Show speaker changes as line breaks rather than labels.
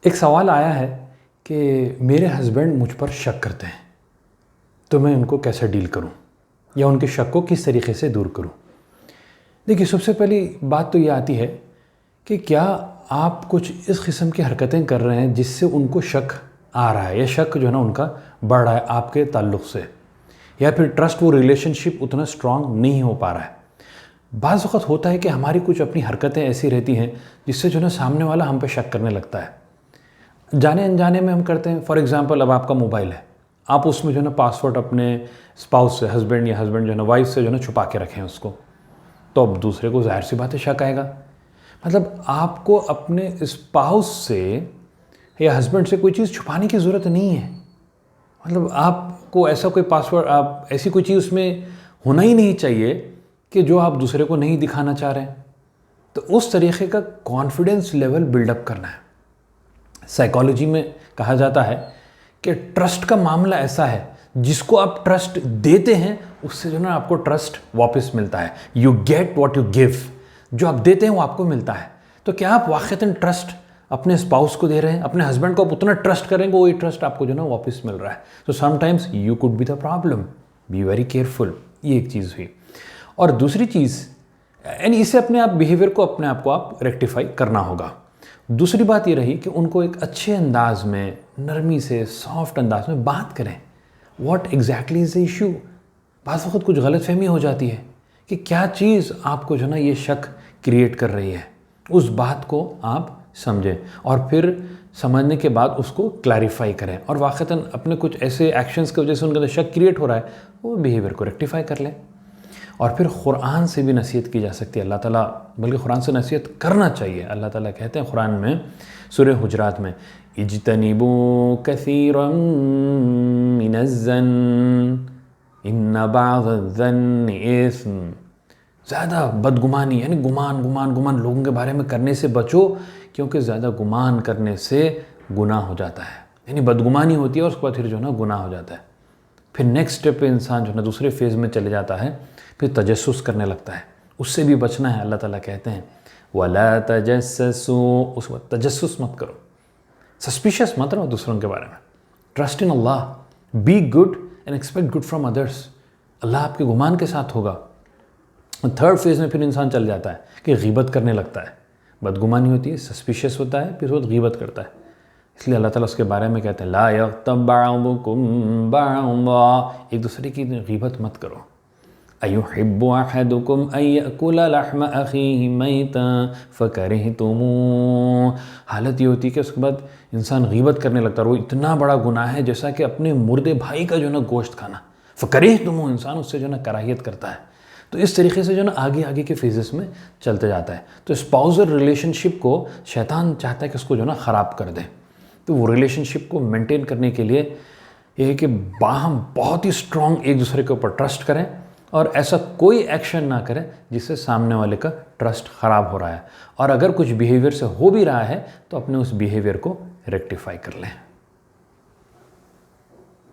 एक सवाल आया है कि मेरे हस्बैंड मुझ पर शक करते हैं, तो मैं उनको कैसे डील करूं या उनके शक को किस तरीके से दूर करूं। देखिए, सबसे पहली बात तो ये आती है कि क्या आप कुछ इस किस्म की हरकतें कर रहे हैं जिससे उनको शक आ रहा है या शक जो है ना उनका बढ़ रहा है आपके ताल्लुक़ से, या फिर ट्रस्ट वो रिलेशनशिप उतना स्ट्रॉन्ग नहीं हो पा रहा है। बाज़ वक़्त होता है कि हमारी कुछ अपनी हरकतें ऐसी रहती हैं जिससे जो है ना सामने वाला हम पे शक करने लगता है। जाने अनजाने में हम करते हैं। फॉर एग्ज़ाम्पल, अब आपका मोबाइल है, आप उसमें जो है ना पासवर्ड अपने स्पाउस से, हस्बैंड या हस्बैंड जो है ना वाइफ से जो है ना छुपा के रखें उसको, तो अब दूसरे को ज़ाहिर सी बात है शक आएगा। मतलब आपको अपने स्पाउस से या हस्बैंड से कोई चीज़ छुपाने की ज़रूरत नहीं है। मतलब आपको ऐसा कोई पासवर्ड, आप ऐसी कोई चीज़ उसमें होना ही नहीं चाहिए कि जो आप दूसरे को नहीं दिखाना चाह रहे हैं। तो उस तरीके का कॉन्फिडेंस लेवल बिल्डअप करना है। साइकोलॉजी में कहा जाता है कि ट्रस्ट का मामला ऐसा है, जिसको आप ट्रस्ट देते हैं उससे जो ना आपको ट्रस्ट वापस मिलता है। You get what you give. जो आप देते हैं वो आपको मिलता है। तो क्या आप वाक़तन ट्रस्ट अपने स्पाउस को दे रहे हैं, अपने हस्बैंड को आप उतना ट्रस्ट करेंगे, वही ट्रस्ट आपको जो ना वापस मिल रहा है। तो sometimes you could be the problem, be very careful. ये एक चीज़ हुई। और दूसरी चीज़, यानी इससे अपने आप बिहेवियर को अपने आप को आप रेक्टिफाई करना होगा। दूसरी बात ये रही कि उनको एक अच्छे अंदाज में, नरमी से, सॉफ्ट अंदाज में बात करें। What exactly is the issue. बाज़ वक़्त कुछ गलतफहमी हो जाती है कि क्या चीज़ आपको जो ना ये शक क्रिएट कर रही है। उस बात को आप समझें और फिर समझने के बाद उसको क्लैरिफाई करें, और वाक़तन अपने कुछ ऐसे एक्शंस की वजह से उनका शक क्रिएट हो रहा है, वो बिहेवियर को रेक्टिफाई कर लें। और फिर कुरान से भी नसीहत की जा सकती है। अल्लाह ताला, बल्कि कुरान से नसीहत करना चाहिए। अल्लाह ताला कहते हैं कुरान में, सूरह हुजरात में, इज्तनिबू कसीरम मिनज़्ज़न इन्ना बाज़-ज़न्न इस्म। ज़्यादा बदगुमानी, यानी गुमान लोगों के बारे में करने से बचो, क्योंकि ज़्यादा गुमान करने से गुनाह हो जाता है। यानी बदगुमानी होती है और उसके बाद फिर जो है ना गुनाह हो जाता है। फिर नेक्स्ट स्टेप पे इंसान जो है ना दूसरे फेज़ में चले जाता है, फिर तजस्सुस करने लगता है। उससे भी बचना है। अल्लाह ताला कहते हैं वला तजस्ससू, उस वक्त तजस्सुस मत करो, सस्पिशियस मत रहो दूसरों के बारे में। Trust in Allah, be good and expect good from others. Allah आपके गुमान के साथ होगा। थर्ड फेज़ में फिर इंसान चल जाता है कि गीबत करने लगता है। बदगुमानी होती है, सस्पिशियस होता है, फिर वो गीबत करता है। इसलिए अल्लाह ताला उसके बारे में कहते हैं ला यग़्तब बअदुकुम बअदा, एक दूसरे की गीबत मत करो। अयुहिब्बु अहदुकुम अन यअकुला लहम अखीहि मैतन फकरिहतुमूह। हालत ये होती है कि उसके बाद इंसान गीबत करने लगता है, वो इतना बड़ा गुनाह है जैसा कि अपने मुर्दे भाई का जो ना गोश्त खाना। फकरिहतुमूह, इंसान उससे जो ना कराहियत करता है। तो इस तरीके से जो ना आगे के फेजेस में चलते जाता है। तो स्पाउसल रिलेशनशिप को शैतान चाहता है कि उसको जो ना ख़राब कर दे। तो वो रिलेशनशिप को मेंटेन करने के लिए ये है कि बाहम बहुत ही स्ट्रॉन्ग एक दूसरे के ऊपर ट्रस्ट करें, और ऐसा कोई एक्शन ना करें जिससे सामने वाले का ट्रस्ट ख़राब हो रहा है। और अगर कुछ बिहेवियर से हो भी रहा है तो अपने उस बिहेवियर को रेक्टिफाई कर लें।